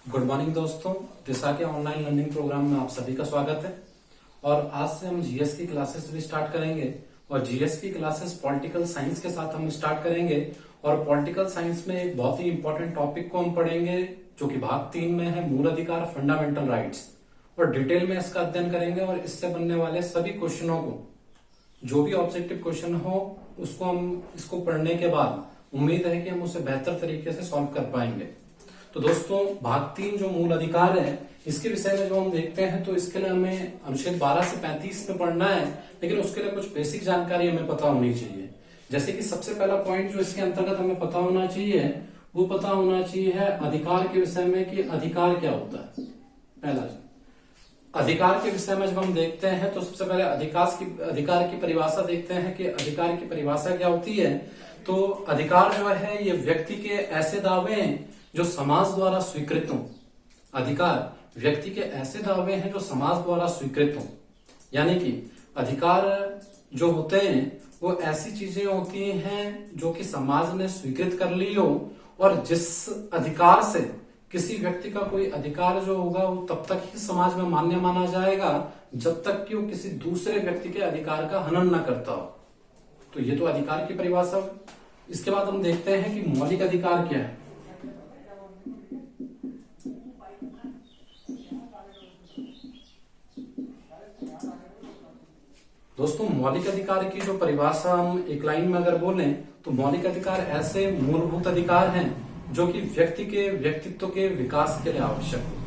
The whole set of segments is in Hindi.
गुड मॉर्निंग दोस्तों। दिशा के ऑनलाइन लर्निंग प्रोग्राम में आप सभी का स्वागत है। और आज से हम जीएस की क्लासेस भी स्टार्ट करेंगे और जीएस की क्लासेस पॉलिटिकल साइंस के साथ हम स्टार्ट करेंगे। और पॉलिटिकल साइंस में एक बहुत ही इंपॉर्टेंट टॉपिक को हम पढ़ेंगे जो कि भाग 3 में है, मूल अधिकार, फंडामेंटल राइट्स। और डिटेल में इसका अध्ययन करेंगे और इससे बनने वाले सभी क्वेश्चनों को, जो भी ऑब्जेक्टिव क्वेश्चन हो, उसको हम इसको पढ़ने के बाद उम्मीद है कि हम उसे बेहतर तरीके से सॉल्व कर पाएंगे। तो दोस्तों, भाग 3 जो मूल अधिकार है, इसके विषय में जो हम देखते हैं तो इसके लिए हमें अनुच्छेद 12 से 35 में पढ़ना है, लेकिन उसके लिए कुछ बेसिक जानकारी हमें पता होनी चाहिए। जैसे कि सबसे पहला पॉइंट जो इसके अंतर्गत हमें पता होना चाहिए, वो पता होना चाहिए है अधिकार के विषय में कि अधिकार क्या होता है। पहला अधिकार के विषय में जब हम देखते हैं तो सबसे पहले अधिकार की परिभाषा देखते हैं कि अधिकार की परिभाषा क्या होती है। तो अधिकार जो है ये व्यक्ति के ऐसे दावे हैं जो समाज द्वारा स्वीकृत हों। अधिकार व्यक्ति के ऐसे दावे हैं जो समाज द्वारा स्वीकृत हों, यानी कि अधिकार जो होते हैं वो ऐसी चीजें होती हैं जो कि समाज ने स्वीकृत कर ली हो, और जिस अधिकार से किसी व्यक्ति का कोई अधिकार जो होगा वो तब तक ही समाज में मान्य माना जाएगा जब तक कि वो किसी दूसरे व्यक्ति के अधिकार का हनन न करता हो। तो ये तो अधिकार की परिभाषा। इसके बाद हम देखते हैं कि मौलिक अधिकार क्या है। दोस्तों, मौलिक अधिकार की जो परिभाषा हम एक लाइन में अगर बोलें तो मौलिक अधिकार ऐसे मूलभूत अधिकार हैं जो कि व्यक्ति के व्यक्तित्व के विकास के लिए आवश्यक होते हैं।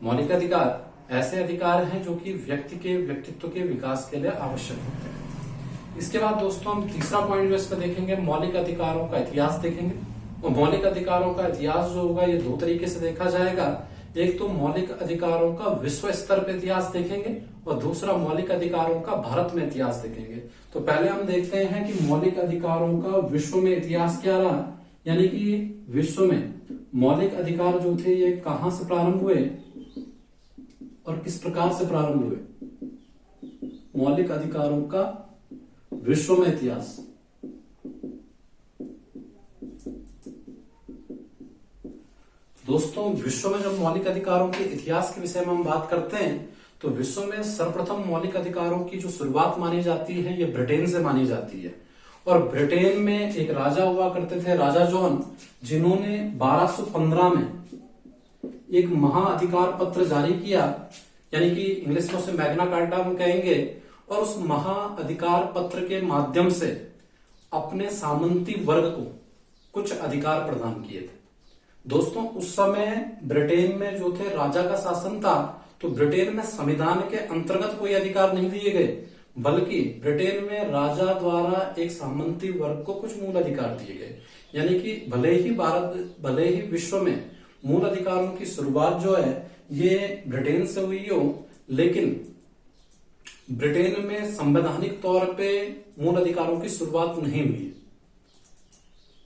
मौलिक अधिकार ऐसे अधिकार हैं जो कि व्यक्ति के व्यक्तित्व के विकास के लिए आवश्यक होते हैं। इसके बाद दोस्तों हम तीसरा पॉइंट जो इसमें देखेंगे, मौलिक अधिकारों का इतिहास देखेंगे। और मौलिक अधिकारों का इतिहास जो होगा ये दो तरीके से देखा जाएगा। एक तो मौलिक अधिकारों का विश्व स्तर पर इतिहास देखेंगे और दूसरा मौलिक अधिकारों का भारत में इतिहास देखेंगे। तो पहले हम देखते हैं कि मौलिक अधिकारों का विश्व में इतिहास क्या रहा, यानी कि विश्व में मौलिक अधिकार जो थे ये कहां से प्रारंभ हुए और किस प्रकार से प्रारंभ हुए। मौलिक अधिकारों का विश्व में इतिहास। दोस्तों, विश्व में जब मौलिक अधिकारों के इतिहास के विषय में हम बात करते हैं तो विश्व में सर्वप्रथम मौलिक अधिकारों की जो शुरुआत मानी जाती है ये ब्रिटेन से मानी जाती है। और ब्रिटेन में एक राजा हुआ करते थे, राजा जॉन, जिन्होंने 1215 में एक महाअधिकार पत्र जारी किया, यानी कि इंग्लिश में उसे मैग्ना कार्टा हम कहेंगे। और उस महाअधिकार पत्र के माध्यम से अपने सामंती वर्ग को कुछ अधिकार प्रदान किए थे। दोस्तों, उस समय ब्रिटेन में जो थे राजा का शासन था, तो ब्रिटेन में संविधान के अंतर्गत कोई अधिकार नहीं दिए गए, बल्कि ब्रिटेन में राजा द्वारा एक सामंती वर्ग को कुछ मूल अधिकार दिए गए। यानी कि भले ही विश्व में मूल अधिकारों की शुरुआत जो है ये ब्रिटेन से हुई हो, लेकिन ब्रिटेन में संवैधानिक तौर पे मूल अधिकारों की शुरुआत नहीं हुई।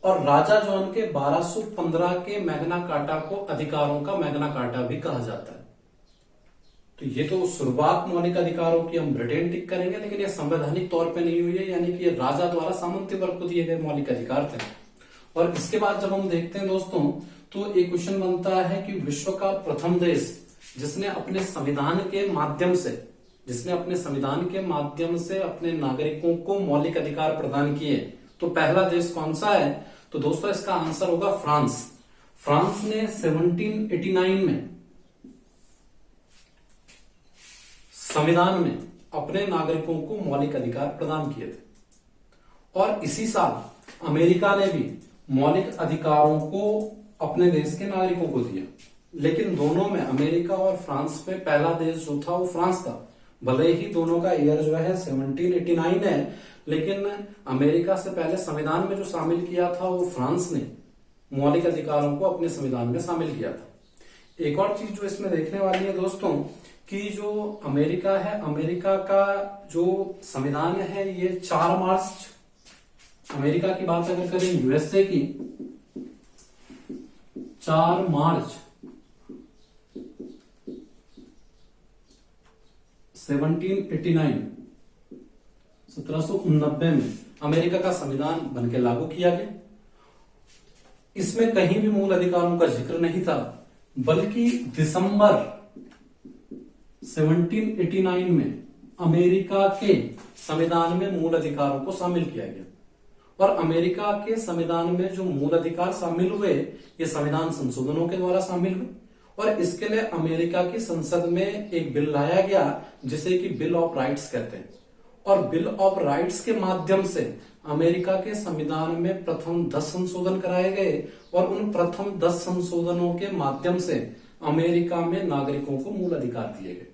और राजा जॉन के 1215 के मैग्ना कार्टा को अधिकारों का मैग्ना कार्टा भी कहा जाता है। तो ये तो शुरुआत मौलिक अधिकारों की हम ब्रिटेन टिक करेंगे, लेकिन ये संवैधानिक तौर पे नहीं हुई है, यानी कि ये राजा द्वारा सामंती वर्ग को दिए गए मौलिक अधिकार थे। और इसके बाद जब हम देखते हैं दोस्तों, तो एक क्वेश्चन बनता है कि विश्व का प्रथम देश जिसने अपने संविधान के माध्यम से अपने नागरिकों को मौलिक अधिकार प्रदान किए, तो पहला देश कौन सा है। तो दोस्तों इसका आंसर होगा फ्रांस। फ्रांस ने 1789 में संविधान में अपने नागरिकों को मौलिक अधिकार प्रदान किए थे। और इसी साल अमेरिका ने भी मौलिक अधिकारों को अपने देश के नागरिकों को दिया। लेकिन दोनों में, अमेरिका और फ्रांस में, पहला देश जो था वो फ्रांस था। भले ही दोनों का ईयर जो है 1789 है, लेकिन अमेरिका से पहले संविधान में जो शामिल किया था वो फ्रांस ने मौलिक अधिकारों को अपने संविधान में शामिल किया था। एक और चीज जो इसमें देखने वाली है दोस्तों, कि जो अमेरिका है, अमेरिका का जो संविधान है ये 4 मार्च, अमेरिका की बात अगर करें यूएसए की, 4 मार्च 1789 में अमेरिका का संविधान बनके लागू किया गया। इसमें कहीं भी मूल अधिकारों का जिक्र नहीं था, बल्कि दिसंबर 1789 में अमेरिका के संविधान में मूल अधिकारों को शामिल किया गया। और अमेरिका के संविधान में जो मूल अधिकार शामिल हुए, ये संविधान संशोधनों के द्वारा शामिल हुए। और इसके लिए अमेरिका की संसद में एक बिल लाया गया जिसे कि बिल ऑफ राइट्स कहते हैं। और बिल ऑफ राइट्स के माध्यम से अमेरिका के संविधान में प्रथम 10 संशोधन कराए गए। और उन प्रथम 10 संशोधनों के माध्यम से अमेरिका में नागरिकों को मूल अधिकार दिए गए।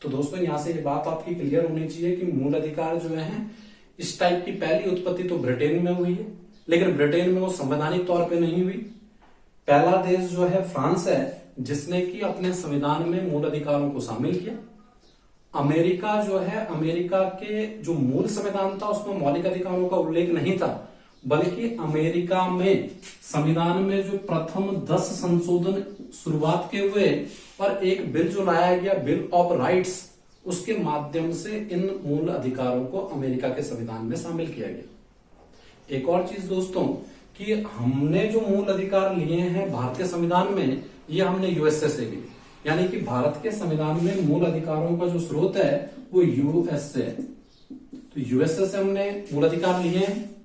तो दोस्तों यहां से ये बात आपकी क्लियर होनी चाहिए कि मूल अधिकार जो है इस टाइप की पहली उत्पत्ति तो ब्रिटेन में हुई है, लेकिन ब्रिटेन में वो संवैधानिक तौर पे नहीं हुई। पहला देश जो है फ्रांस है जिसने कि अपने संविधान में मूल अधिकारों को शामिल किया। अमेरिका जो है, अमेरिका के जो मूल संविधान था उसमें मौलिक अधिकारों का उल्लेख नहीं था, बल्कि अमेरिका में संविधान में जो प्रथम 10 संशोधन शुरुआत के हुए और एक बिल जो लाया गया बिल ऑफ राइट्स, उसके माध्यम से इन मूल अधिकारों को अमेरिका के संविधान में शामिल किया गया। एक और चीज दोस्तों कि हमने जो मूल अधिकार लिए हैं भारतीय संविधान में, ये हमने यूएसए से लिए। यानी कि भारत के संविधान में मूल अधिकारों का जो स्रोत है वो यूएसए है। तो यूएसए से हमने मूल अधिकार लिए हैं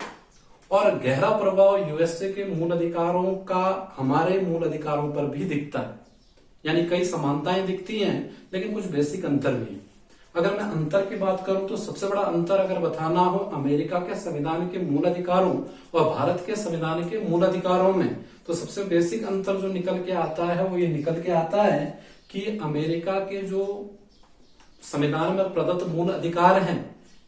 और गहरा प्रभाव यूएसए के मूल अधिकारों का हमारे मूल अधिकारों पर भी दिखता है। यानी कई समानताएं दिखती हैं लेकिन कुछ बेसिक अंतर भी है। अगर मैं अंतर की बात करूं तो सबसे बड़ा अंतर अगर बताना हो अमेरिका के संविधान के मूल अधिकारों और भारत के संविधान के मूल अधिकारों में, तो सबसे बेसिक अंतर जो निकल के आता है वो ये निकल के आता है कि अमेरिका के जो संविधान में प्रदत्त मूल अधिकार हैं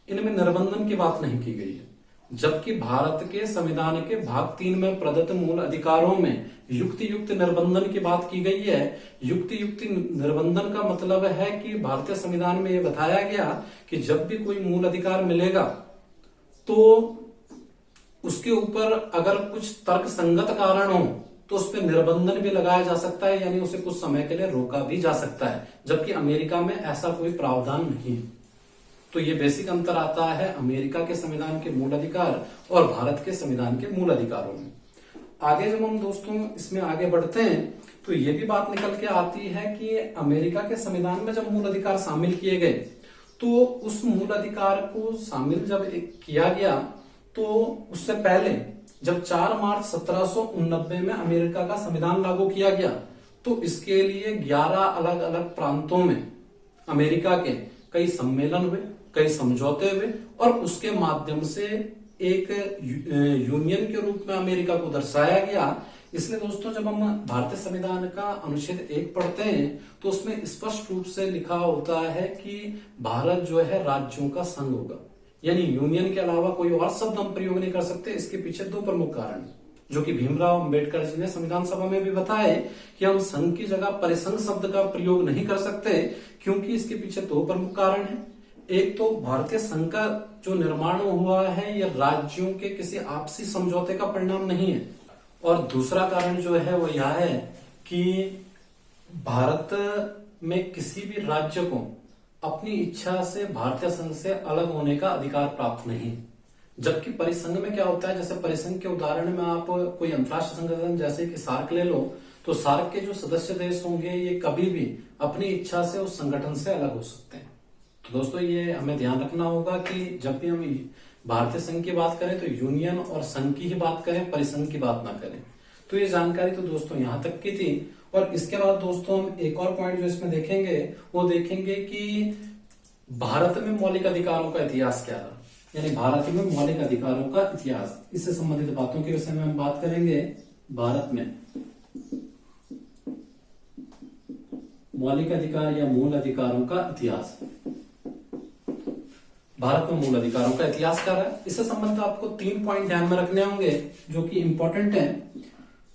इनमें निर्बंधन की बात नहीं की गई है, जबकि भारत के संविधान के भाग 3 में प्रदत्त मूल अधिकारों में युक्ति युक्त निर्बंधन की बात की गई है। युक्ति युक्त निर्बंधन का मतलब है कि भारतीय संविधान में यह बताया गया कि जब भी कोई मूल अधिकार मिलेगा तो उसके ऊपर अगर कुछ तर्क संगत कारण हो तो उस पर निर्बंधन भी लगाया जा सकता है, यानी उसे कुछ समय के लिए रोका भी जा सकता है, जबकि अमेरिका में ऐसा कोई प्रावधान नहीं है। तो ये बेसिक अंतर आता है अमेरिका के संविधान के मूल अधिकार और भारत के संविधान के मूल अधिकारों में। आगे जब हम दोस्तों इसमें आगे बढ़ते हैं तो ये भी बात निकल के आती है कि अमेरिका के संविधान में जब मूल अधिकार शामिल किए गए तो उस मूल अधिकार को शामिल जब किया गया तो उससे पहले जब 4 मार्च 1789 में अमेरिका का संविधान लागू किया गया तो इसके लिए 11 अलग अलग प्रांतों में अमेरिका के कई सम्मेलन हुए, कई समझौते हुए और उसके माध्यम से एक यूनियन के रूप में अमेरिका को दर्शाया गया। इसलिए दोस्तों जब हम भारतीय संविधान का अनुच्छेद 1 पढ़ते हैं तो उसमें स्पष्ट रूप से लिखा होता है कि भारत जो है राज्यों का संघ होगा, यानी यूनियन के अलावा कोई और शब्द हम प्रयोग नहीं कर सकते। इसके पीछे 2 प्रमुख कारण जो कि भीमराव अंबेडकर जी ने संविधान सभा में भी बताए कि हम संघ की जगह परिसंघ शब्द का प्रयोग नहीं कर सकते, क्योंकि इसके पीछे 2 प्रमुख कारण हैं। एक तो भारतीय संघ का जो निर्माण हुआ है यह राज्यों के किसी आपसी समझौते का परिणाम नहीं है, और दूसरा कारण जो है वो यह है कि भारत में किसी भी राज्य को अपनी इच्छा से भारतीय संघ से अलग होने का अधिकार प्राप्त नहीं। जबकि परिसंघ में क्या होता है, जैसे परिसंघ के उदाहरण में आप कोई अंतर्राष्ट्रीय संगठन जैसे कि सार्क ले लो, तो सार्क के जो सदस्य देश होंगे ये कभी भी अपनी इच्छा से उस संगठन से अलग हो सकते हैं। तो दोस्तों ये हमें ध्यान रखना होगा कि जब भी हम भारतीय संघ की बात करें तो यूनियन और संघ की ही बात करें, परिसंघ की बात ना करें। तो ये जानकारी तो दोस्तों यहाँ तक की थी। और इसके बाद दोस्तों हम एक और पॉइंट जो इसमें देखेंगे वो देखेंगे कि भारत में मौलिक अधिकारों का इतिहास क्या रहा, यानी भारत में मौलिक अधिकारों का इतिहास। इससे संबंधित बातों के विषय में हम बात करेंगे। भारत में मौलिक अधिकार या मूल अधिकारों का इतिहास। भारत में मूल अधिकारों का इतिहास क्या है, इससे संबंधित आपको 3 पॉइंट ध्यान में रखने होंगे जो कि इंपॉर्टेंट है।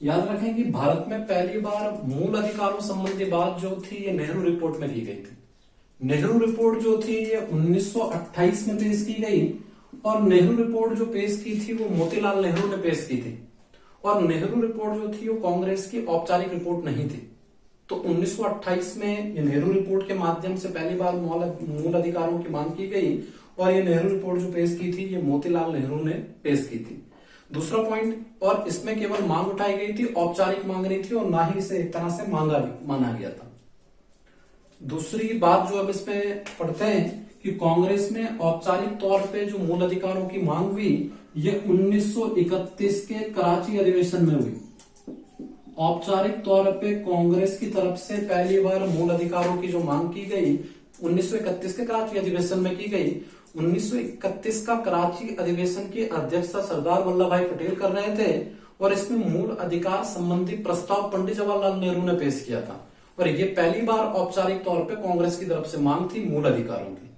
याद रखें कि भारत में पहली बार मूल अधिकारों संबंधी बात जो थी ये नेहरू रिपोर्ट में की गई थी। नेहरू रिपोर्ट जो थी ये 1928 में पेश की गई, और नेहरू रिपोर्ट जो पेश की थी वो मोतीलाल नेहरू ने पेश की थी। और नेहरू रिपोर्ट जो थी वो कांग्रेस की औपचारिक रिपोर्ट नहीं थी। तो 1928 में ये नेहरू रिपोर्ट के माध्यम से पहली बार मूल अधिकारों की मांग की गई, और ये नेहरू रिपोर्ट जो पेश की थी ये मोतीलाल नेहरू ने पेश की थी। दूसरा पॉइंट, और इसमें केवल मांग उठाई गई थी, औपचारिक मांग नहीं थी और ना ही इसे एक तरह से माना गया था। दूसरी बात जो अब इसमें पढ़ते हैं कि कांग्रेस में औपचारिक तौर पे जो मूल अधिकारों की मांग हुई ये 1931 के कराची अधिवेशन में हुई। औपचारिक तौर पे कांग्रेस की तरफ से पहली बार मूल अधिकारों की जो मांग की गई 1931 के कराची अधिवेशन में की गई। 1931 का कराची अधिवेशन की अध्यक्षता सरदार वल्लभ भाई पटेल कर रहे थे और इसमें मूल अधिकार संबंधी प्रस्ताव पंडित जवाहरलाल नेहरू ने पेश किया था और ये पहली बार औपचारिक तौर पे कांग्रेस की तरफ से मांग थी मूल अधिकारों की।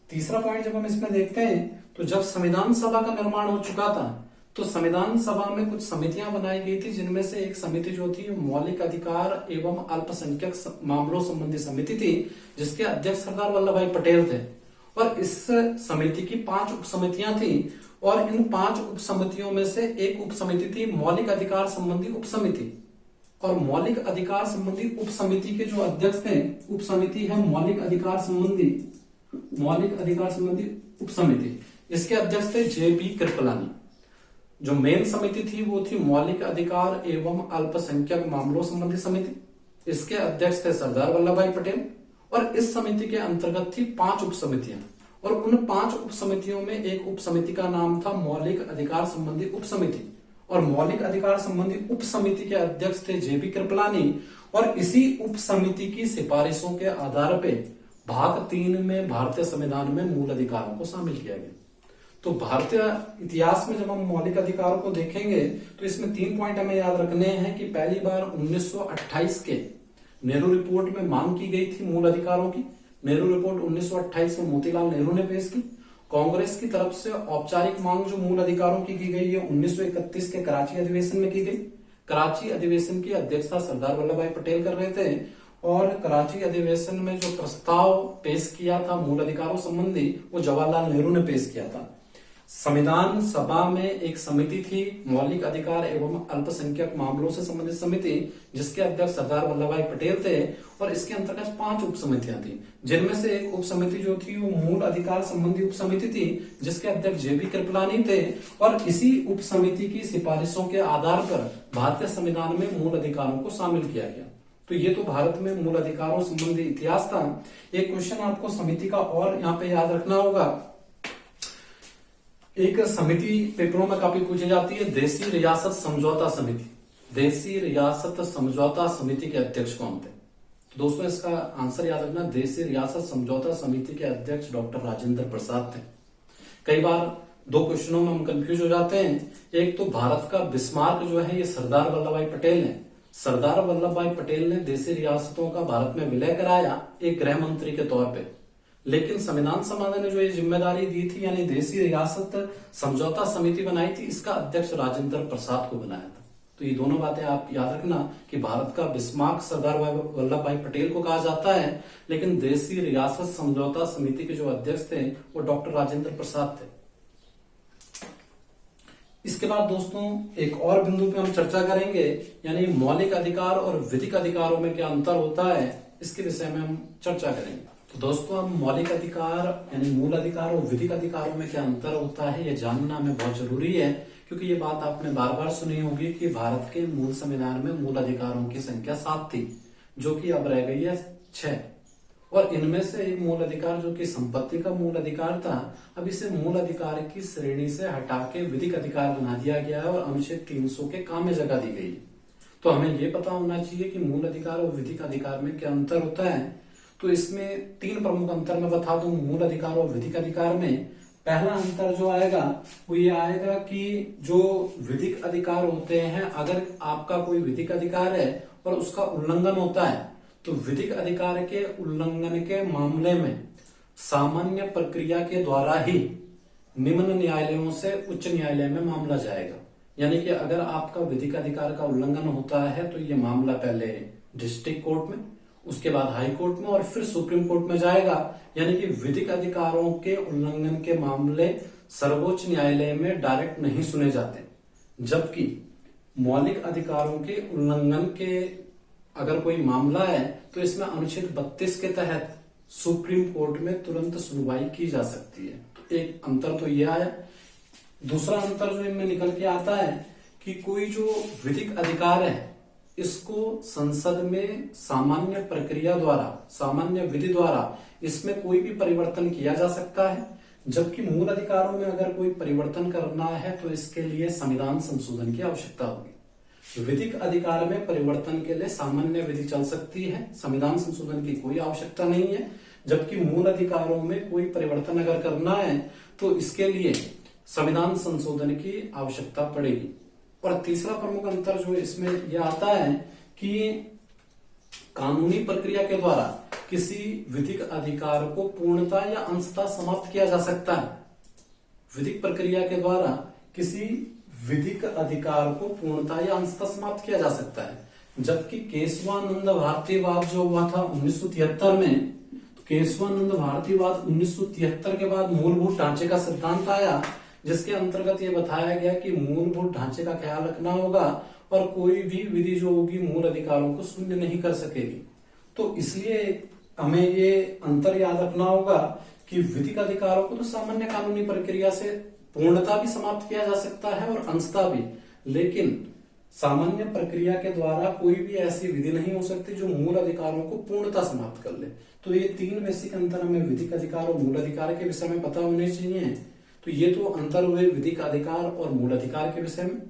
तीसरा पॉइंट जब हम इसमें देखते हैं तो जब संविधान सभा का निर्माण हो चुका था तो संविधान सभा में कुछ समितियां बनाई गई थी, जिनमें से एक समिति जो थी मौलिक अधिकार एवं अल्पसंख्यक मामलों संबंधी समिति थी, जिसके अध्यक्ष सरदार वल्लभ भाई पटेल थे। और इस समिति की 5 उप समितियां थी और इन 5 उप समितियों में से एक उप समिति थी मौलिक अधिकार संबंधी उप समिति। और मौलिक अधिकार संबंधी उप समिति के जो अध्यक्ष थे, उप समिति है मौलिक अधिकार संबंधी उप समिति, इसके अध्यक्ष थे जेबी कृपलानी। जो मेन समिति थी वो थी मौलिक अधिकार एवं अल्पसंख्यक मामलों संबंधी समिति, इसके अध्यक्ष थे सरदार वल्लभ भाई पटेल। और इस समिति के अंतर्गत थी 5 उप समितियां और उन 5 उप समितियों में एक उप समिति का नाम था मौलिक अधिकार संबंधी उप समिति और मौलिक अधिकार संबंधी उप समिति के अध्यक्ष थे जेबी कृपलानी। और इसी उप समिति की सिफारिशों के आधार पर भाग 3 में भारतीय संविधान में मूल अधिकारों को शामिल किया गया। तो भारतीय इतिहास में जब हम मौलिक अधिकारों को देखेंगे तो इसमें 3 पॉइंट हमें याद रखने हैं कि पहली बार 1928 के नेहरू रिपोर्ट में मांग की गई थी मूल अधिकारों की। नेहरू रिपोर्ट 1928 में मोतीलाल नेहरू ने पेश की। कांग्रेस की तरफ से औपचारिक मांग जो मूल अधिकारों की गई है 1931 के कराची अधिवेशन में की गई। कराची अधिवेशन की अध्यक्षता सरदार वल्लभ भाई पटेल कर रहे थे और कराची अधिवेशन में जो प्रस्ताव पेश किया था मूल अधिकारों संबंधी वो जवाहरलाल नेहरू ने पेश किया था। संविधान सभा में एक समिति थी मौलिक अधिकार एवं अल्पसंख्यक मामलों से संबंधित समिति, जिसके अध्यक्ष सरदार वल्लभ भाई पटेल थे और इसके अंतर्गत 5 उप समितियां थी, जिनमें से एक उप समिति जो थी वो मूल अधिकार संबंधी उप समिति थी, जिसके अध्यक्ष जेबी कृपलानी थे। और इसी उप समिति की सिफारिशों के आधार पर भारतीय संविधान में मूल अधिकारों को शामिल किया गया। तो ये तो भारत में मूल अधिकारों संबंधी इतिहास था। एक क्वेश्चन आपको समिति का और यहाँ पे याद रखना होगा। एक समिति पेपरों में काफी पूछी जाती है, देशी रियासत समझौता समिति। देशी रियासत समझौता समिति के अध्यक्ष कौन थे? तो दोस्तों इसका आंसर याद रखना, देशी रियासत समझौता समिति के अध्यक्ष डॉक्टर राजेंद्र प्रसाद थे। कई बार 2 क्वेश्चनों में हम कंफ्यूज हो जाते हैं। एक तो भारत का बिस्मार्क जो है ये सरदार वल्लभ भाई पटेल ने। सरदार वल्लभ भाई पटेल ने देशी रियासतों का भारत में विलय कराया एक गृह मंत्री के तौर पे, लेकिन संविधान सभा ने जो ये जिम्मेदारी दी थी यानी देशी रियासत समझौता समिति बनाई थी, इसका अध्यक्ष राजेंद्र प्रसाद को बनाया था। तो ये दोनों बातें आप याद रखना कि भारत का बिस्मार्क सरदार वल्लभ भाई पटेल को कहा जाता है, लेकिन देशी रियासत समझौता समिति के जो अध्यक्ष थे वो डॉक्टर राजेंद्र प्रसाद थे। इसके बाद दोस्तों एक और बिंदु पे हम चर्चा करेंगे, यानी मौलिक अधिकार और विधिक अधिकारों में क्या अंतर होता है, इसके विषय में हम चर्चा करेंगे। तो दोस्तों हम मौलिक अधिकार यानी मूल अधिकार और विधिक अधिकारों में क्या अंतर होता है ये जानना हमें बहुत जरूरी है, क्योंकि ये बात आपने बार बार सुनी होगी कि भारत के मूल संविधान में मूल अधिकारों की संख्या 7 थी, जो कि अब रह गई है 6। और इनमें से एक मूल अधिकार जो कि संपत्ति का मूल अधिकार था, अब इसे मूल अधिकार की श्रेणी से हटा के विधिक अधिकार बना दिया गया है और अनुच्छेद 300 के काम में जगह दी गई। तो हमें ये पता होना चाहिए कि मूल अधिकार और विधिक अधिकार में क्या अंतर होता है। तो इसमें 3 प्रमुख अंतर मैं बता दूं मूल अधिकार और विधिक अधिकार में। पहला अंतर जो आएगा वो ये आएगा कि जो विधिक अधिकार होते हैं, अगर आपका कोई विधिक अधिकार है और उसका उल्लंघन होता है तो विधिक अधिकार के उल्लंघन के मामले में सामान्य प्रक्रिया के द्वारा ही निम्न न्यायालयों से उच्च न्यायालय में मामला जाएगा। यानी कि अगर आपका विधिक अधिकार का उल्लंघन होता है तो ये मामला पहले डिस्ट्रिक्ट कोर्ट में, उसके बाद हाई कोर्ट में और फिर सुप्रीम कोर्ट में जाएगा। यानी कि विधिक अधिकारों के उल्लंघन के मामले सर्वोच्च न्यायालय में डायरेक्ट नहीं सुने जाते, जबकि मौलिक अधिकारों के उल्लंघन के अगर कोई मामला है तो इसमें अनुच्छेद 32 के तहत सुप्रीम कोर्ट में तुरंत सुनवाई की जा सकती है। तो एक अंतर तो यह आया। दूसरा अंतर जो इनमें निकल के आता है कि कोई जो विधिक अधिकार है इसको संसद में सामान्य प्रक्रिया द्वारा, सामान्य विधि द्वारा इसमें कोई भी परिवर्तन किया जा सकता है, जबकि मूल अधिकारों में अगर कोई परिवर्तन करना है तो इसके लिए संविधान संशोधन की आवश्यकता होगी। विधिक अधिकार में परिवर्तन के लिए सामान्य विधि चल सकती है, संविधान संशोधन की कोई आवश्यकता नहीं है, जबकि मूल अधिकारों में कोई परिवर्तन अगर करना है तो इसके लिए संविधान संशोधन की आवश्यकता पड़ेगी। और तीसरा प्रमुख अंतर जो इसमें यह आता है कि कानूनी प्रक्रिया के द्वारा किसी विधिक अधिकार को पूर्णता या अंशतः समाप्त किया जा सकता है। विधिक प्रक्रिया के द्वारा किसी विधिक अधिकार को पूर्णता या अंशतः समाप्त किया जा सकता है, जबकि केशवानंद भारतीयवाद जो हुआ था 1973 में, तो केशवानंद भारतीयवाद 1973 के बाद मूलभूत ढांचे का सिद्धांत आया, जिसके अंतर्गत ये बताया गया कि मूलभूत ढांचे का ख्याल रखना होगा और कोई भी विधि जो होगी मूल अधिकारों को शून्य नहीं कर सकेगी। तो इसलिए हमें ये अंतर याद रखना होगा कि विधिक अधिकारों को तो सामान्य कानूनी प्रक्रिया से पूर्णता भी समाप्त किया जा सकता है और अंशतः भी, लेकिन सामान्य प्रक्रिया के द्वारा कोई भी ऐसी विधि नहीं हो सकती जो मूल अधिकारों को पूर्णता समाप्त कर ले। तो ये तीन बेसिक अंतर हमें विधिक अधिकार और मूल अधिकार के विषय में पता होने चाहिए। तो ये तो अंतर हुए विधिक अधिकार और मूल अधिकार के विषय में।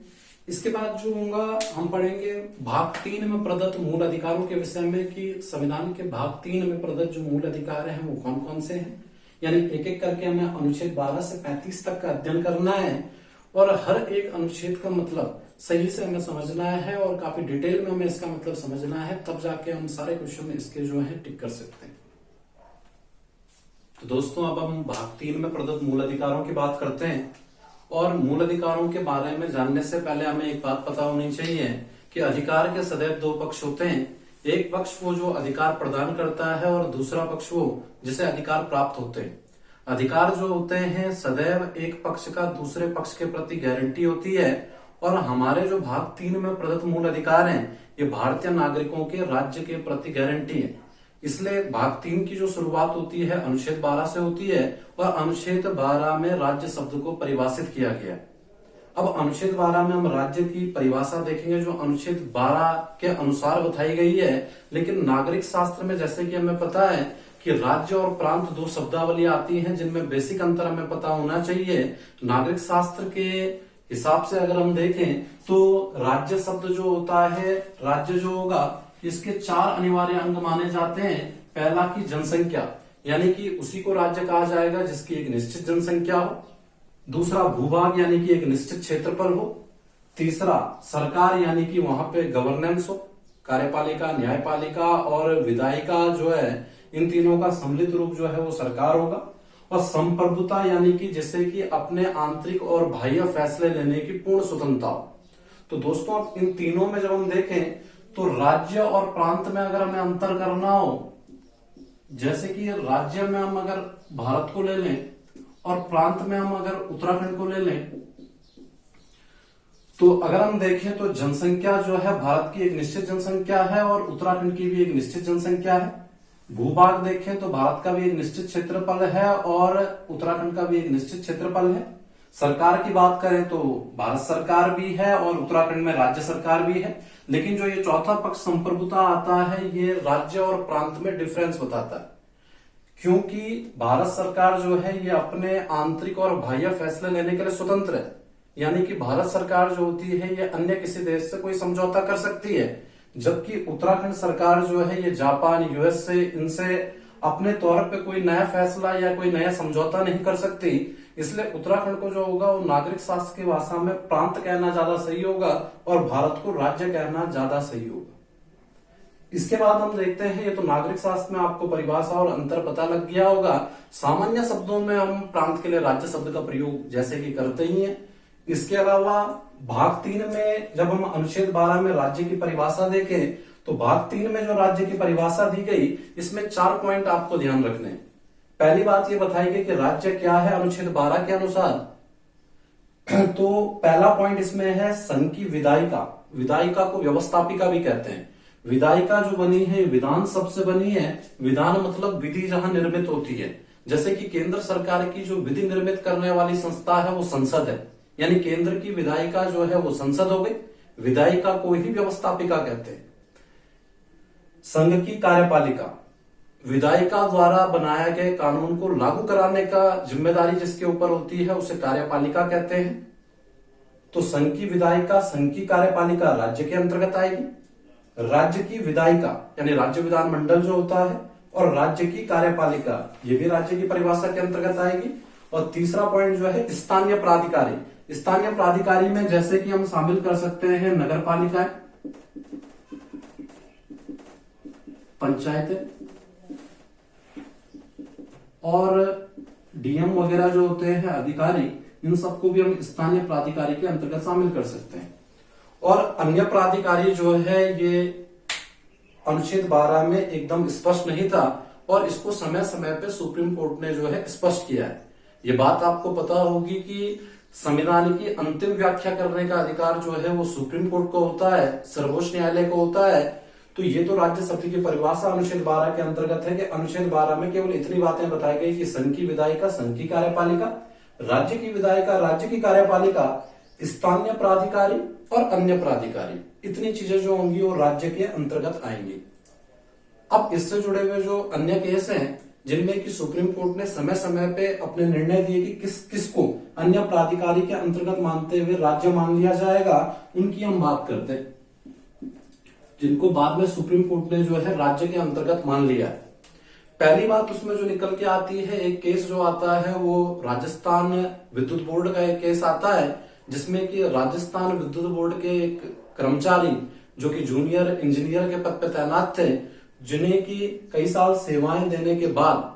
इसके बाद जो होगा हम पढ़ेंगे भाग 3 में प्रदत्त मूल अधिकारों के विषय में कि संविधान के भाग 3 में प्रदत्त जो मूल अधिकार हैं वो कौन कौन से हैं। यानी एक एक करके हमें अनुच्छेद 12 से 35 तक का अध्ययन करना है और हर एक अनुच्छेद का मतलब सही से हमें समझना है और काफी डिटेल में हमें इसका मतलब समझना है, तब जाके हम सारे क्वेश्चन इसके जो है टिक कर सकते हैं। तो दोस्तों अब हम भाग 3 में प्रदत्त मूल अधिकारों की बात करते हैं। और मूल अधिकारों के बारे में जानने से पहले हमें एक बात पता होनी चाहिए कि अधिकार के सदैव दो पक्ष होते हैं। एक पक्ष वो जो अधिकार प्रदान करता है और दूसरा पक्ष वो जिसे अधिकार प्राप्त होते हैं। अधिकार जो होते हैं सदैव एक पक्ष का दूसरे पक्ष के प्रति गारंटी होती है। और हमारे जो भाग 3 में प्रदत्त मूल अधिकार हैं ये भारतीय नागरिकों के राज्य के प्रति गारंटी है। इसलिए भाग 3 की जो शुरुआत होती है अनुच्छेद 12 से होती है और अनुच्छेद 12 में राज्य शब्द को परिभाषित किया गया। अब अनुच्छेद 12 में हम राज्य की परिभाषा देखेंगे जो अनुच्छेद 12 के अनुसार बताई गई है, लेकिन नागरिक शास्त्र में जैसे कि हमें पता है कि राज्य और प्रांत दो शब्दावली आती हैं जिनमें बेसिक अंतर हमें पता होना चाहिए। नागरिक शास्त्र के हिसाब से अगर हम देखें तो राज्य शब्द जो होता है, राज्य जो होगा इसके 4 अनिवार्य अंग माने जाते हैं। पहला की जनसंख्या, यानी कि उसी को राज्य कहा जाएगा जिसकी एक निश्चित जनसंख्या हो। दूसरा भूभाग, यानी कि एक निश्चित क्षेत्रफल हो। तीसरा सरकार, यानी कि वहां पे गवर्नेंस हो, कार्यपालिका, न्यायपालिका और विधायिका जो है इन तीनों का सम्मिलित रूप जो है वो सरकार होगा। और संप्रभुता, यानी कि जैसे कि अपने आंतरिक और बाह्य फैसले लेने की पूर्ण स्वतंत्रता हो। तो दोस्तों इन तीनों में जब हम देखें तो राज्य और प्रांत में अगर हमें अंतर करना हो, जैसे कि राज्य में हम अगर भारत को ले लें और प्रांत में हम अगर उत्तराखंड को ले लें, तो अगर हम देखें तो जनसंख्या जो है भारत की एक निश्चित जनसंख्या है और उत्तराखंड की भी एक निश्चित जनसंख्या है। भूभाग देखें तो भारत का भी एक निश्चित क्षेत्रफल है और उत्तराखंड का भी एक निश्चित क्षेत्रफल है। सरकार की बात करें तो भारत सरकार भी है और उत्तराखंड में राज्य सरकार भी है। लेकिन जो ये चौथा पक्ष संप्रभुता आता है ये राज्य और प्रांत में डिफरेंस बताता है, क्योंकि भारत सरकार जो है ये अपने आंतरिक और बाह्य फैसले लेने के लिए स्वतंत्र है। यानी कि भारत सरकार जो होती है ये अन्य किसी देश से कोई समझौता कर सकती है, जबकि उत्तराखंड सरकार जो है ये जापान, यूएस से इनसे अपने तौर पे कोई नया फैसला या कोई नया समझौता नहीं कर सकती। इसलिए उत्तराखंड को जो होगा वो नागरिक शास्त्र की भाषा में प्रांत कहना ज्यादा सही होगा और भारत को राज्य कहना ज्यादा सही होगा। इसके बाद हम देखते हैं, ये तो नागरिक शास्त्र में आपको परिभाषा और अंतर पता लग गया होगा। सामान्य शब्दों में हम प्रांत के लिए राज्य शब्द का प्रयोग जैसे कि करते ही हैं। इसके अलावा भाग 3 में जब हम अनुच्छेद 12 में राज्य की परिभाषा देखें तो भाग 3 में जो राज्य की परिभाषा दी गई इसमें 4 पॉइंट आपको ध्यान रखने हैं। पहली बात ये बताई गई कि राज्य क्या है अनुच्छेद 12 के अनुसार। तो पहला पॉइंट इसमें है संघ की विधायिका। विधायिका को व्यवस्थापिका भी कहते हैं। विधायिका जो बनी है विधान शब्द से बनी है। विधान मतलब विधि जहां निर्मित होती है। जैसे कि केंद्र सरकार की जो विधि निर्मित करने वाली संस्था है वो संसद है, यानी केंद्र की विधायिका जो है वो संसद हो गई, विधायिका को ही व्यवस्थापिका कहते हैं। संघ की कार्यपालिका, विधायिका द्वारा बनाए गए कानून को लागू कराने का जिम्मेदारी जिसके ऊपर होती है उसे कार्यपालिका कहते हैं। तो संघ की विधायिका, संघ की कार्यपालिका राज्य के अंतर्गत आएगी। राज्य की विधायिका यानी राज्य विधानमंडल जो होता है, और राज्य की कार्यपालिका ये भी राज्य की परिभाषा के अंतर्गत आएगी। और तीसरा पॉइंट जो है स्थानीय प्राधिकारी। स्थानीय प्राधिकारी में जैसे कि हम शामिल कर सकते हैं नगर पालिकाएं, पंचायतें और डीएम वगैरह जो होते हैं अधिकारी, इन सबको भी हम स्थानीय प्राधिकारी के अंतर्गत शामिल कर सकते हैं। और अन्य प्राधिकारी जो है ये अनुच्छेद 12 में एकदम स्पष्ट नहीं था, और इसको समय समय पे सुप्रीम कोर्ट ने जो है स्पष्ट किया है। ये बात आपको पता होगी कि संविधान की अंतिम व्याख्या करने का अधिकार जो है वो सुप्रीम कोर्ट को होता है, सर्वोच्च न्यायालय को होता है। तो ये तो राज्यसभा की परिभाषा अनुच्छेद 12 के अंतर्गत है कि अनुच्छेद 12 में केवल इतनी बातें बताई गई कि संघ की विधायिका संघ की कार्यपालिका, राज्य की विधायिका राज्य की कार्यपालिका, स्थानीय प्राधिकारी और अन्य प्राधिकारी, इतनी चीजें जो होंगी वो राज्य के अंतर्गत आएंगी। अब इससे जुड़े हुए जो अन्य केस हैं जिनमें कि सुप्रीम कोर्ट ने समय समय पे अपने निर्णय दिए कि किस किसको अन्य प्राधिकारी के अंतर्गत मानते हुए राज्य मान लिया जाएगा, उनकी हम बात करते हैं, जिनको बाद में सुप्रीम कोर्ट ने जो है राज्य के अंतर्गत मान लिया है। पहली बात उसमें जो निकल के आती है, एक केस जो आता है वो राजस्थान विद्युत बोर्ड का एक केस आता है, जिसमें कि राजस्थान विद्युत बोर्ड के एक कर्मचारी जो कि जूनियर इंजीनियर के पद पर तैनात थे, जिन्हें की कई साल सेवाएं देने के बाद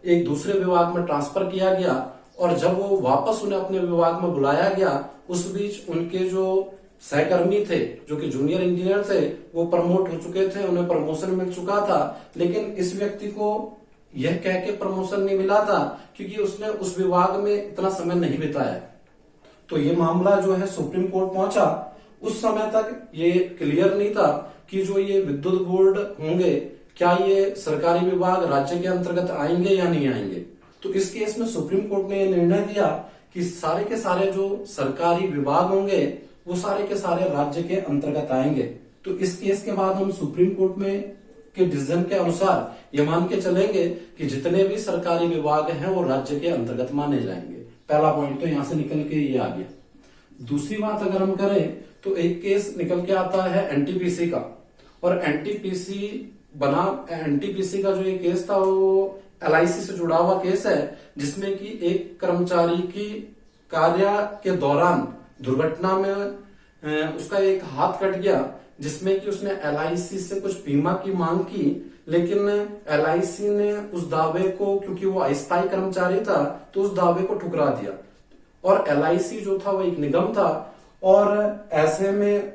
एक दूसरे विभाग में ट्रांसफर किया गया, और जब वो वापस उन्हें अपने विभाग में बुलाया गया, उस बीच उनके जो सहकर्मी थे जो कि जूनियर इंजीनियर थे वो प्रमोट हो चुके थे, उन्हें प्रमोशन मिल चुका था, लेकिन इस व्यक्ति को यह कह के प्रमोशन नहीं मिला था क्योंकि उसने उस विभाग में इतना समय नहीं बिताया। तो ये मामला जो है सुप्रीम कोर्ट पहुंचा। उस समय तक ये क्लियर नहीं था कि जो ये विद्युत बोर्ड होंगे क्या ये सरकारी विभाग राज्य के अंतर्गत आएंगे या नहीं आएंगे। तो इस केस में सुप्रीम कोर्ट ने ये निर्णय दिया कि सारे के सारे जो सरकारी विभाग होंगे वो सारे के सारे राज्य के अंतर्गत आएंगे। तो इस केस के बाद हम सुप्रीम कोर्ट में के डिसीजन के अनुसार ये मान के चलेंगे कि जितने भी सरकारी विभाग हैं वो राज्य के अंतर्गत माने जाएंगे। पहला पॉइंट तो यहां से निकल के ये आ गया। दूसरी बात अगर हम करें तो एक केस निकल के आता है एनटीपीसी का, और एनटीपीसी का जो ये केस था वो एलआईसी से जुड़ा हुआ केस है, जिसमें कि एक कर्मचारी की कार्य के दौरान दुर्घटना में उसका एक हाथ कट गया, जिसमें कि उसने एलआईसी से कुछ बीमा की मांग की, लेकिन एलआईसी ने उस दावे को, क्योंकि वो अस्थायी कर्मचारी था, तो उस दावे को ठुकरा दिया। और एलआईसी जो था वो एक निगम था, और ऐसे में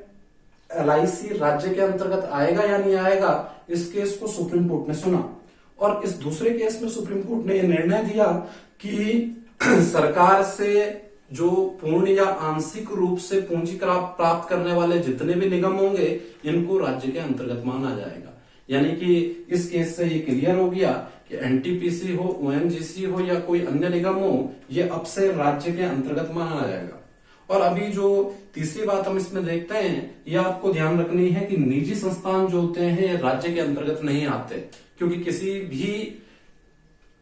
एलआईसी राज्य के अंतर्गत आएगा या नहीं आएगा, इस केस को सुप्रीम कोर्ट ने सुना। और इस दूसरे केस में सुप्रीम कोर्ट ने यह निर्णय दिया कि सरकार से जो पूर्ण या आंशिक रूप से पूंजी प्राप्त करने वाले जितने भी निगम होंगे इनको राज्य के अंतर्गत माना जाएगा। यानी कि इस केस से ये क्लियर हो गया कि एनटीपीसी हो, ओएनजीसी हो या कोई अन्य निगम हो, ये अब से राज्य के अंतर्गत माना जाएगा। और अभी जो तीसरी बात हम इसमें देखते हैं, ये आपको ध्यान रखनी है कि निजी संस्थान जो होते हैं ये राज्य के अंतर्गत नहीं आते, क्योंकि किसी भी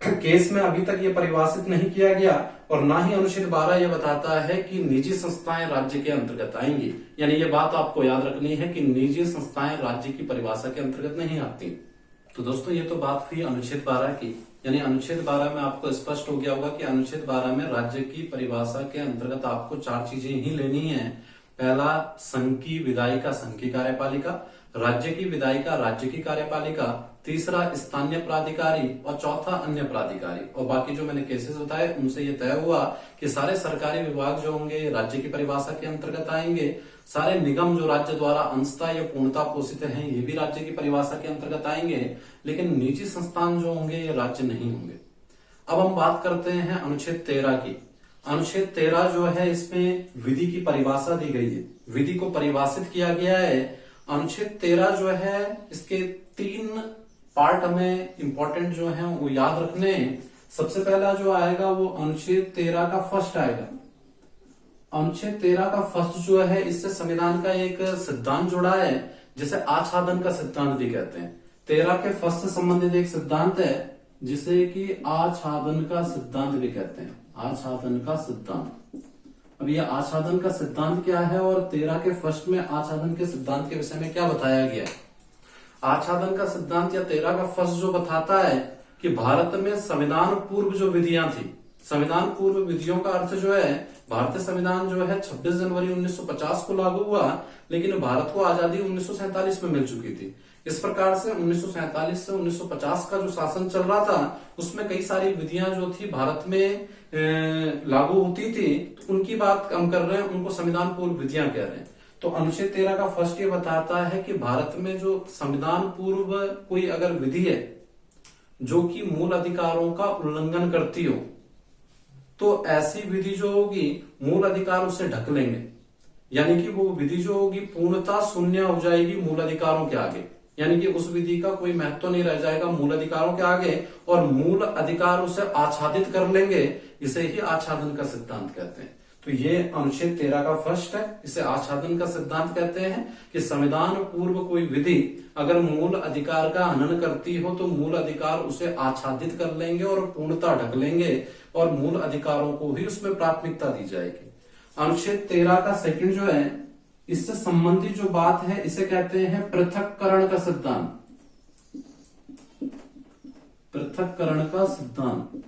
केस में अभी तक ये परिभाषित नहीं किया गया, और ना ही अनुच्छेद 12 ये बताता है कि निजी संस्थाएं राज्य के अंतर्गत आएंगी। यानी ये बात आपको याद रखनी है कि निजी संस्थाएं राज्य की परिभाषा के अंतर्गत नहीं आती। तो दोस्तों ये तो बात हुई अनुच्छेद 12 की, यानी अनुच्छेद 12 में आपको स्पष्ट हो गया होगा कि अनुच्छेद 12 में राज्य की परिभाषा के अंतर्गत आपको 4 चीजें ही लेनी है। पहला, संघ की विधायिका संघ की कार्यपालिका, राज्य की विधायिका राज्य की कार्यपालिका, तीसरा स्थानीय प्राधिकारी, और चौथा अन्य प्राधिकारी। और बाकी जो मैंने केसेस बताए उनसे ये तय हुआ कि सारे सरकारी विभाग जो होंगे राज्य की परिभाषा के अंतर्गत आएंगे, सारे निगम जो राज्य द्वारा अंशतः या पूर्णतः पोषित हैं ये भी राज्य की परिभाषा के अंतर्गत आएंगे, लेकिन निजी संस्थान जो होंगे ये राज्य नहीं होंगे। अब हम बात करते हैं अनुच्छेद 13 की। अनुच्छेद 13 जो है इसमें विधि की परिभाषा दी गई है, विधि को परिभाषित किया गया है। अनुच्छेद 13 जो है इसके 3 पार्ट हमें इंपॉर्टेंट जो है वो याद रखने हैं। सबसे पहला जो आएगा वो अनुच्छेद 13 का फर्स्ट आएगा, अनुच्छेद 13 का फर्स्ट जो है, इससे संविधान का एक सिद्धांत जुड़ा है जिसे आच्छादन का सिद्धांत भी कहते हैं। 13 के फर्स्ट से संबंधित एक सिद्धांत है जिसे कि आच्छादन का सिद्धांत भी कहते हैं। आच्छादन का सिद्धांत। अब ये आच्छादन का सिद्धांत क्या है और 13 के फर्स्ट में आच्छादन के सिद्धांत के विषय में क्या बताया गया है। आच्छादन का सिद्धांत या 13 का फर्स्ट जो बताता है कि भारत में संविधान पूर्व जो विधियां थी, संविधान पूर्व विधियों का अर्थ जो है, भारतीय संविधान जो है 26 जनवरी 1950 को लागू हुआ, लेकिन भारत को आजादी 1947 में मिल चुकी थी। इस प्रकार से 1947 से 1950 का जो शासन चल रहा था, उसमें कई सारी विधियां जो थी भारत में लागू होती थी, तो उनकी बात हम कर रहे हैं, उनको संविधान पूर्व विधियां कह रहे हैं। तो अनुच्छेद 13 का फर्स्ट ये बताता है कि भारत में जो संविधान पूर्व कोई अगर विधि है जो कि मूल अधिकारों का उल्लंघन करती हो, तो ऐसी विधि जो होगी मूल अधिकार उसे ढक लेंगे, यानी कि वो विधि जो होगी पूर्णतः शून्य हो जाएगी मूल अधिकारों के आगे, यानी कि उस विधि का कोई महत्व नहीं रह जाएगा मूल अधिकारों के आगे और मूल अधिकार उसे आच्छादित कर लेंगे। इसे ही आच्छादन का सिद्धांत कहते हैं। तो ये अनुच्छेद 13 का फर्स्ट है, इसे आच्छादन का सिद्धांत कहते हैं कि संविधान पूर्व कोई विधि अगर मूल अधिकार का हनन करती हो तो मूल अधिकार उसे आच्छादित कर लेंगे और पूर्णता ढक लेंगे और मूल अधिकारों को ही उसमें प्राथमिकता दी जाएगी। अनुच्छेद 13 का सेकंड जो है, इससे संबंधित जो बात है इसे कहते हैं पृथक्करण का सिद्धांत। पृथक्करण का सिद्धांत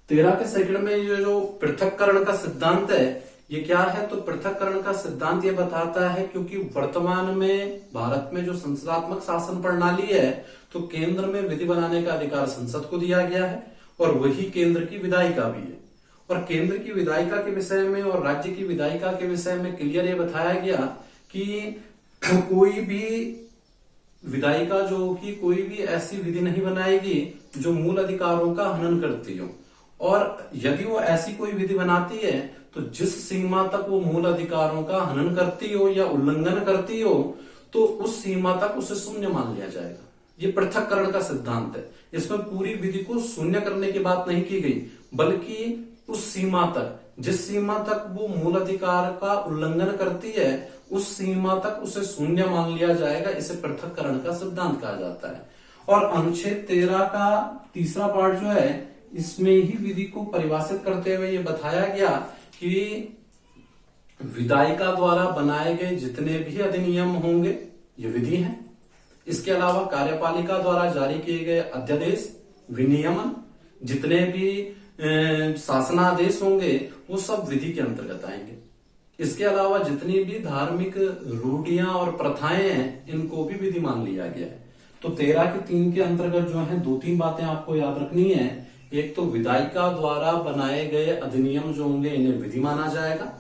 13 के सेकंड में ये जो पृथक्करण का सिद्धांत है ये क्या है, तो पृथक्करण का सिद्धांत ये बताता है क्योंकि वर्तमान में भारत में जो संसदात्मक शासन प्रणाली है, तो केंद्र में विधि बनाने का अधिकार संसद को दिया गया है और वही केंद्र की विधायिका भी है। और केंद्र की विधायिका के विषय में और राज्य की विधायिका के विषय में क्लियर ये बताया गया कि कोई भी विधायिका जो होगी कोई भी ऐसी विधि नहीं बनाएगी जो मूल अधिकारों का हनन करती हो, और यदि वो ऐसी कोई विधि बनाती है तो जिस सीमा तक वो मूल अधिकारों का हनन करती हो या उल्लंघन करती हो तो उस सीमा तक उसे शून्य मान लिया जाएगा। ये पृथक्करण का सिद्धांत है। इसमें पूरी विधि को शून्य करने की बात नहीं की गई, बल्कि उस सीमा तक, जिस सीमा तक वो मूल अधिकार का उल्लंघन करती है उस सीमा तक उसे शून्य मान लिया जाएगा। इसे पृथक्करण का सिद्धांत कहा जाता है। और अनुच्छेद 13 का तीसरा पार्ट जो है, इसमें ही विधि को परिभाषित करते हुए ये बताया गया कि विधायिका द्वारा बनाए गए जितने भी अधिनियम होंगे ये विधि हैं। इसके अलावा कार्यपालिका द्वारा जारी किए गए अध्यादेश, विनियमन, जितने भी शासनादेश होंगे वो सब विधि के अंतर्गत आएंगे। इसके अलावा जितनी भी धार्मिक रूढ़ियां और प्रथाएं हैं इनको भी विधि मान लिया गया है। तो 13 के 3 के अंतर्गत जो है 2-3 बातें आपको याद रखनी है। एक तो विधायिका द्वारा बनाए गए अधिनियम जो होंगे इन्हें विधि माना जाएगा।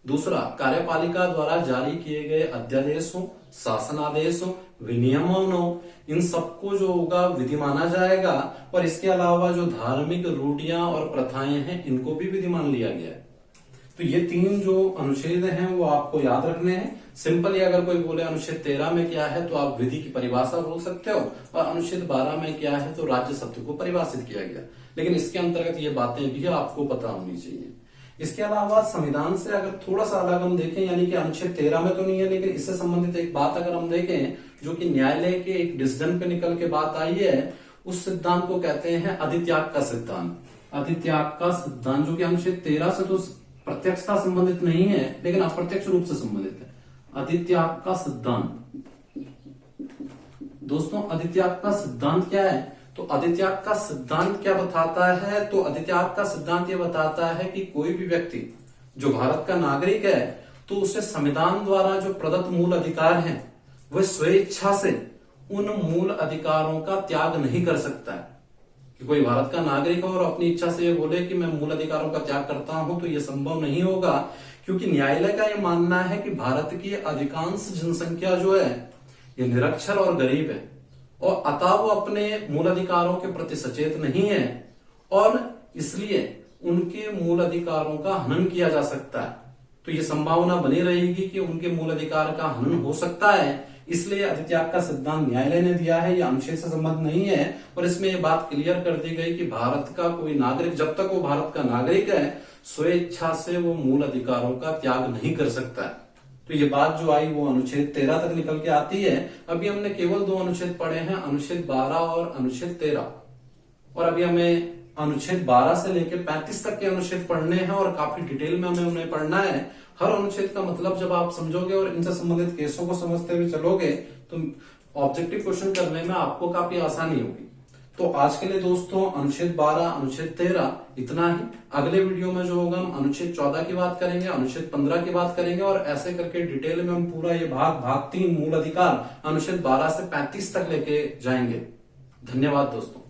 दूसरा, कार्यपालिका द्वारा जारी किए गए अध्यादेश हो, शासनादेश हो, विनियमन हो, इन सबको जो होगा विधि माना जाएगा। और इसके अलावा जो धार्मिक रूढ़ियां और प्रथाएं हैं इनको भी विधि मान लिया गया है। तो ये 3 जो अनुच्छेद हैं वो आपको याद रखने हैं। सिंपली अगर कोई बोले अनुच्छेद 13 में क्या है तो आप विधि की परिभाषा बोल सकते हो, और अनुच्छेद 12 में क्या है तो राज्य शब्द को परिभाषित किया गया। लेकिन इसके अंतर्गत ये बातें भी आपको पता होनी चाहिए। इसके अलावा संविधान से अगर थोड़ा सा अलग हम देखें, यानी कि अनुच्छेद 13 में तो नहीं है, लेकिन इससे संबंधित एक बात अगर हम देखें जो कि न्यायालय के एक डिसीजन पे निकल के बात आई है, उस सिद्धांत को कहते हैं अधित्याग का सिद्धांत। अधित्याग का सिद्धांत जो कि अनुच्छेद 13 से तो प्रत्यक्षता संबंधित नहीं है लेकिन अप्रत्यक्ष रूप से संबंधित है। अधित्याग का सिद्धांत, दोस्तों अधित्याग का सिद्धांत क्या है, तो अधित्याग का सिद्धांत क्या बताता है, तो अधित्याग का सिद्धांत ये बताता है कि कोई भी व्यक्ति जो भारत का नागरिक है तो उसे संविधान द्वारा जो प्रदत्त मूल अधिकार हैं वह स्वेच्छा से उन मूल अधिकारों का त्याग नहीं कर सकता है। कि कोई भारत का नागरिक हो और अपनी इच्छा से ये बोले कि मैं मूल अधिकारों का त्याग करता हूं तो ये संभव नहीं होगा, क्योंकि न्यायालय का ये मानना है कि भारत की अधिकांश जनसंख्या जो है ये निरक्षर और गरीब है और अतः वो अपने मूल अधिकारों के प्रति सचेत नहीं है और इसलिए उनके मूल अधिकारों का हनन किया जा सकता है। तो ये संभावना बनी रहेगी कि उनके मूल अधिकार का हनन हो सकता है। इसलिए अधित्याग का सिद्धांत न्यायालय ने दिया है, यह अनुच्छेद से संबंध नहीं है। और इसमें यह बात क्लियर कर दी गई कि भारत का कोई नागरिक, जब तक वो भारत का नागरिक है, स्वेच्छा से वो मूल अधिकारों का त्याग नहीं कर सकता है। तो ये बात जो आई वो अनुच्छेद 13 तक निकल के आती है। अभी हमने केवल 2 अनुच्छेद पढ़े हैं, अनुच्छेद 12 और अनुच्छेद 13। और अभी हमें अनुच्छेद 12 से लेकर 35 तक के अनुच्छेद पढ़ने हैं और काफी डिटेल में हमें उन्हें पढ़ना है। हर अनुच्छेद का मतलब जब आप समझोगे और इनसे संबंधित केसों को समझते हुए चलोगे तो ऑब्जेक्टिव क्वेश्चन करने में आपको काफी आसानी होगी। तो आज के लिए दोस्तों अनुच्छेद 12, अनुच्छेद 13 इतना ही। अगले वीडियो में जो होगा हम अनुच्छेद 14 की बात करेंगे, अनुच्छेद 15 की बात करेंगे और ऐसे करके डिटेल में हम पूरा ये भाग 3 मूल अधिकार अनुच्छेद 12 से 35 तक लेके जाएंगे। धन्यवाद दोस्तों।